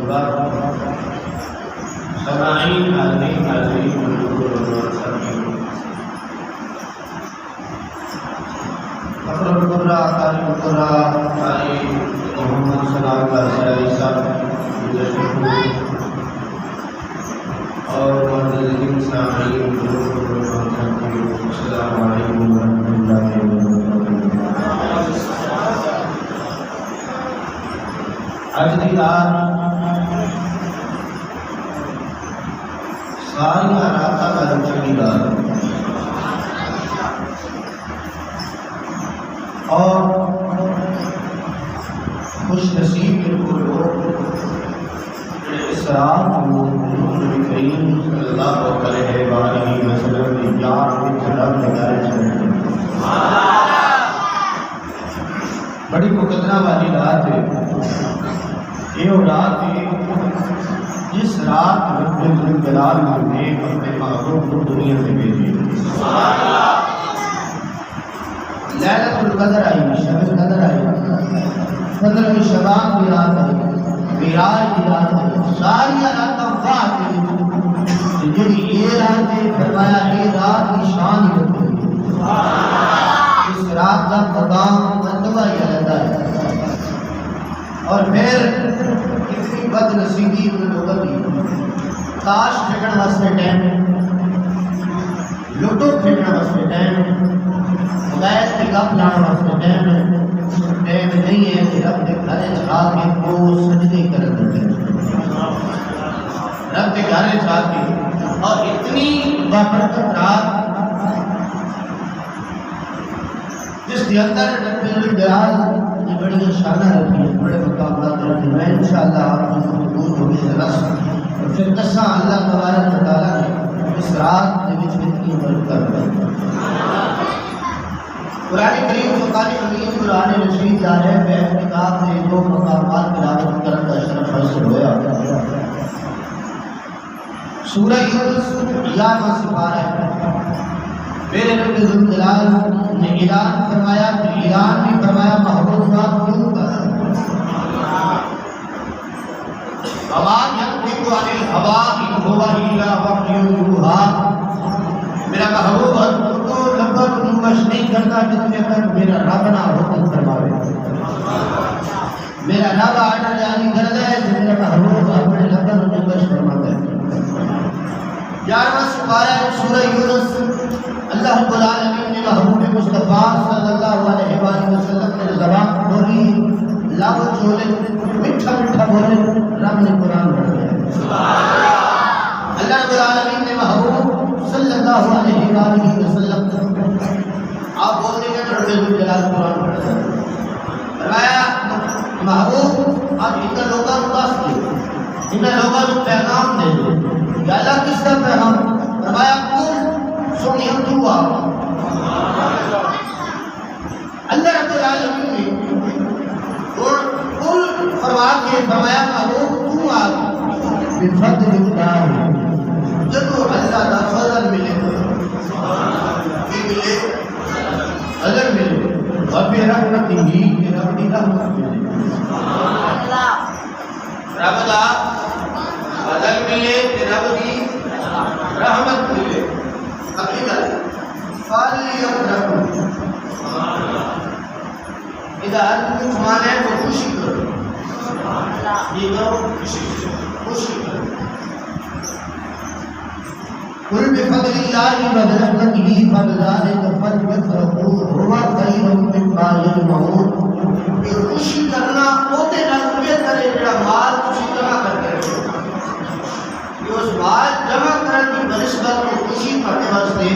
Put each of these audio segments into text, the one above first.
سامعین حاضرین فخر القرہ قاری القرہ قاری محمد سلام کا سیائی صاحب اور معززین سامعین السلام علیکم ورحمۃ اللہ وبرکاتہ۔ اج دی رات ساری رات کا چنگی رات اور خوش نصیب بالکل لوگ اس رات کو نبی کریم صلی اللہ علیہ وآلہ وسلم کی یاد میں رب نگارے چڑھے۔ بڑی مقدرہ والی رات ہے یہ وہ رات ہے جس رات رب الجلال نے اپنے محبوب کو دنیا میں بھیجی۔ لیلۃ القدر آئی، شب القدر آئی، قدر کی شبان کی رات آئی، معراج کی رات آئی، ساری راتوں بعد جی یہ رات ہے فرمایا یہ رات کی شان ہی ہوتی ہے۔ اس رات کا مقام مرتبہ ہی علیحدہ ہے۔ اور پھر کتنی بد نصیبی ان لوگوں کی، تاش پھینکنے واسطے ٹائم، لوٹو پھینکنے واسطے ٹائم، غیر کی گپ لانے واسطے ٹائم نہیں ہے کہ رب کے گھر چھا کے وہ سجدے کر دیتے رب کے گھر چھا کے۔ اور اتنی بابرکت رات جس کے اندر رب الجلال یہ بڑی شانہ رکھی ہے، بڑے مقامات رکھی میں انشاءاللہ آپ کو قبول ہوگی رسم اور پھر دساں اللہ تبارک و تعالیٰ نے اس رات کے وچ اتنی برکت دی۔ قرآن کریم فقان حمید قرآن رشید جا رہے ہیں بیت کتاب نے دو مقامات تلاوت کرنے کا شرف حاصل ہوا۔ سورہ یونس 11واں سپارہ ہے۔ میرے رب ذوالجلال نے اعلان فرمایا، اعلان بھی فرمایا محبوب بات کیوں کر وما ينطق عن الهوى إن هو إلا وحي يوحى۔ میرا محبوب تو لفظ مش نہیں کرتا جس میں تک میرا رب نہ حکم فرمائے۔ میرا رب آرڈر جاری کرتا ہے جو میرا محبوب اپنے لفظ مش فرماتا ہے۔ 11واں سپارہ سورہ یونس۔ اللہ رب العالمین نے محبوب مصطفیٰ صلی اللہ علیہ وآلہ وسلم نے زبان کھولی، لب چولے، میٹھا میٹھا بولے، رب نے قرآن پڑھ دیا۔ اللہ رب العالمین نے محبوب صلی اللہ علیہ وآلہ وسلم آپ بولنے کے رب الجلال قرآن پڑھ دیا۔ فرمایا محبوب آپ ان لوگوں کو پاس دے، ان لوگوں کو پیغام دے دو۔ یا اللہ کس کا پیغام؟ فرمایا کل سنی دعا۔ اللہ رب العالمین نے کل فرما کے فرمایا محبوب تو آ بفضل اللہ، جب اللہ کا فضل ملے کی ملے اگر ملے اور برحمتہ ہی رب کی رحمت ملے، رب کا فضل ملے رب کی رحمت ملے۔ حقیقت فَلْيَفْرَحُوا، ادھر کچھ مانے تو خوشی کرو، یہ کرو خوشی کرو۔ قُلْ بِفَضْلِ اللَّهِ وَبِرَحْمَتِهِ فَبِذَلِكَ فَلْيَفْرَحُوا هُوَ خَيْرٌ مِّمَّا يَجْمَعُونَ۔ یہ خوشی کرنا اوتے نال بہتر ہے جڑا مال خوشی جمع کرتے رہو۔ یہ اس مال جمع کرنے کی بنسبت میں خوشی کرنے واسطے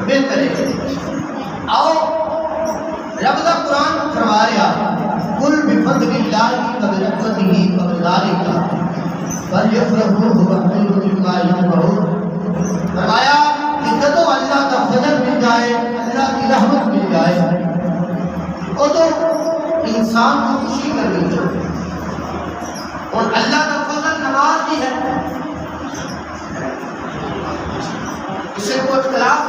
بہتر ہے۔ آؤ رب کا قرآن فرما رہا قُلْ بِفَضْلِ اللَّهِ وَبِرَحْمَتِهِ فَبِذَلِكَ فَلْيَفْرَحُوا هُوَ خَيْرٌ مِّمَّا يَجْمَعُونَ۔ فرمایا کہ جب اللہ کا فضل مل جائے، اللہ کی رحمت مل جائے، تو انسان کو خوشی کرنی چاہیے۔ اور اللہ کا فضل نماز بھی ہے، اسے کوئی اختلاف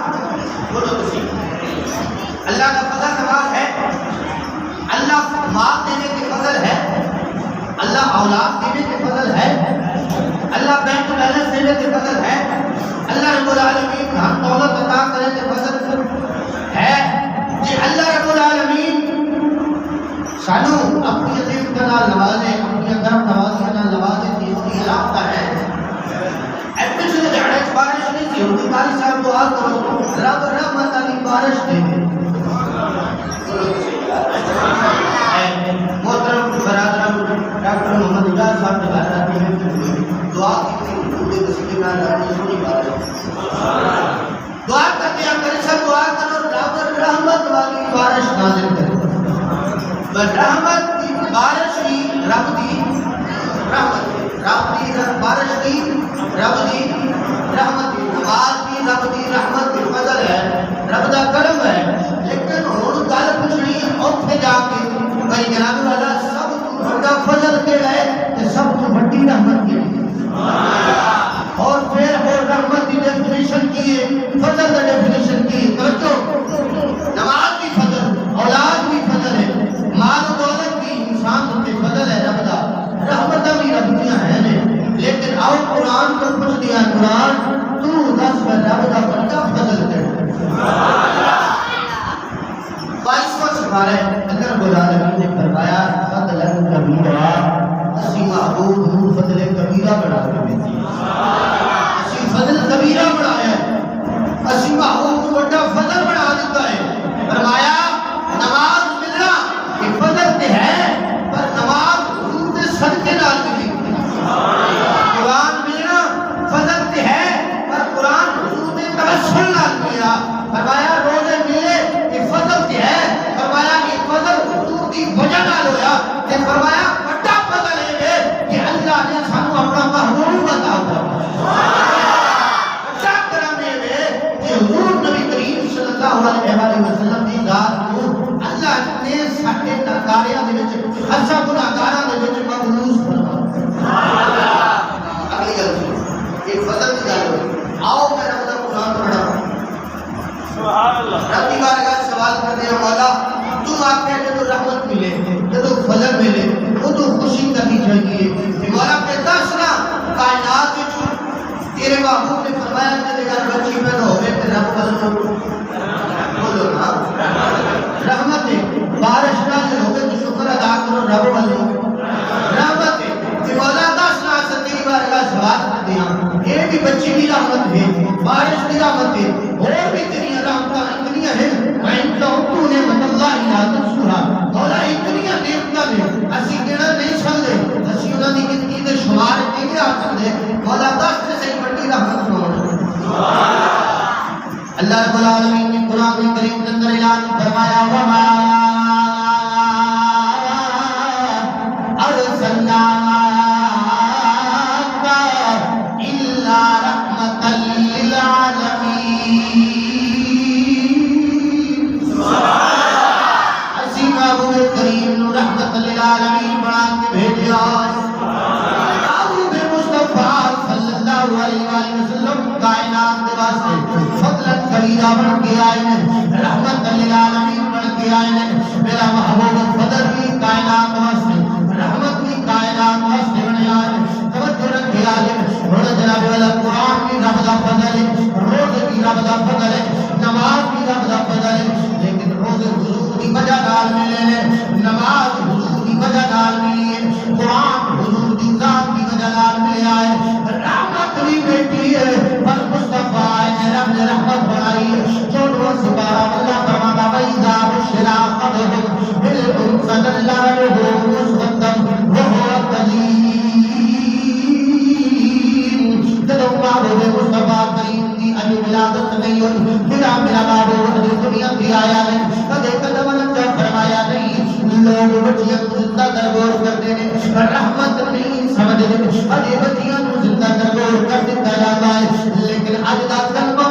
بولو تو صحیح۔ اللہ کا فضل نماز ہے، اللہ مال دینے کے فضل ہے، اللہ اولاد دینے کے فضل اللہ بینک بیلنس دے تے فضل ہے، اللہ رب العالمین دھن دولت عطا کرے تے فضل ہے، جی اللہ رب العالمین سانو اپنی عظیم کے نال نوازے، اپنی کرم نوازی نال نوازے تے اس کی علامت ہے۔ پچھلے جھاڑے بارش نہیں تھی ہوتی، قاری صاحب دعا کرو رب رحمت علی بارش دے دے۔ محترم برادران ڈاکٹر محمد اجاز صاحب نے کہا کہ دعا کی حضور تسلیم نہ رہی سنی بات دعا کرتے ہیں کرے سب دعا کرو رب رحمت والی بارش نازل کرے۔ رحمت کی بارش کی رب دی رحمت، رب دی بارش کی رب دی رحمت، نماز کی رب دی رحمت کی فضل ہے، رب دا کرم ہے۔ لیکن ہن گل پوچھنی اوتھے جا کے بھائی جناب والا سب تو بڑا فضل کیڑا ہے تے سب تو بڑی رحمت کیڑی ہے؟ اور پھر وہ رحمت کی ڈیفینیشن کی ہے، فضل کا ڈیفینیشن کی ہے۔ توجہ، نماز بھی فضل، اولاد بھی فضل ہے، مال و دولت بھی انسان تے فضل ہے رب دا، رحمت بھی رب دیاں ہیں نے۔ لیکن آؤ قرآن کو پوچھ دیا، قرآن تو دس میں رب دا بڑا فضل کر 22واں سپارہ اندر العالمین نے فرمایا فضل کبیرہ، اسی محبوب حضور فضل کبیرہ بنا کے دیتی، اسی فضل کبیرہ بنایا، اسی محبوب کو بڑا فضل بنا دیتا ہے۔ فرمایا نماز ملنا یہ فضل تے ہے، پر نماز حضور دے صدقے نال ملی، قرآن ملنا فضل تے ہے، پر قرآن حضور دے توسل نال ملا۔ فرمایا روزے ملے یہ فضل تے ہے، فرمایا یہ فضل حضور دی وجہ نال ہویا، تے فرمایا بڑا فضل ہے کہ اللہ نے سانو اپنا محبوب عطا فرمایا۔ بڑا کرم ہے کہ حضور نبی کریم صلی اللہ علیہ وسلم دی ذات کو اللہ نے ساڈے ناکاریاں دے وچ ہسا گناہگاراں دے وچ مقبول فرمایا۔ اگلی گل یہ فضل کی گل ہوئی، آؤ میں رب دا قرآن پڑھا، سبحان اللہ، رب کی بارگاہ سوال کرتے ہیں مولا تم آتے ہیں جب رحمت ملے، جب فضل ملے وہ تو خوشی کرنی چاہیے کہ مولا اپنے دسنا کائنات وچ تیرے محبوب نے فرمایا کہ اگر بچی پیدا ہوئے تو رب بولو بولو نا رحمت ہے، بارش نازل ہوئے تو شکر ادا کرو رب بولو رحمت ہے کہ مولا دسنا سے تیری بارگاہ سوال کرتے ہیں یہ بھی بچی بھی رحمت ہے، بارش بھی رحمت ہے، اور بھی تیری رحمتاں اتنی ہیں وَإِن تَعُدُّوا نِعْمَتَ اللَّهِ لَا تُحْصُوهَا، مولا اتنی نعمتاں ہیں اسی گنا نہیں سکدے، اسی انہاں دی گنتی دے شمار نہیں کر سکدے، مولا دس تے صحیح بڑی رحمت سبحان اللہ رب العالمین نے قرآن کریم کے اندر اعلان فرمایا وَمَا أَرْسَلْنَاكَ إِلَّا رَحْمَةً لِلْعَالَمِينَ۔ اسی محبوب کریم رحمت للعالمین بنا کے بھیجا، محبوب مصطفیٰ صلی اللہ علیہ وسلم کائنات کے واسطے فضل کبیرہ بن کے آئے ہیں، رحمت للعالمین بن کے آئے ہیں۔ میرا محبوب فضل بھی کائنات واسطے، رحمت بھی کائنات واسطے بنے آئے ہیں۔ توجہ رکھے آئے اور جناب والا قرآن بھی رب دا فضل ہے، روزے بھی رب دا فضل ہے، نماز بھی رب دا فضل ہے، لیکن روزے حضور کی وجہ نال ملے ہیں، نماز حضور کی وجہ نال ملی ہے، قرآن حضور کی ذات کی وجہ نال ملے آئے، رحمت بھی بیٹی ہے پر مصطفیٰ نے رب نے رحمت بنائی ہے۔ 14 سپارہ اللہ فرماتا وَإِذَا بُشِّرَ أَحَدُهُم بِالْأُنثَىٰ ظَلَّ وَجْهُهُ مُسْوَدًّا وَهُوَ كَظِيمٌ۔ جب محبوب مصطفیٰ کریم کی ابھی ولادت نہیں ہوئی، میرا محبوب ابھی دنیا کی آیا نہیں، کدے قدم نہ فرمایا نہیں، لوگ بچیاں کو زندہ درگور کرتے ہیں، رحمت نہیں سمجھتے، ابھی بچیاں کو زندہ درگور کر دیتا جاتا ہے، لیکن اج دا کلمہ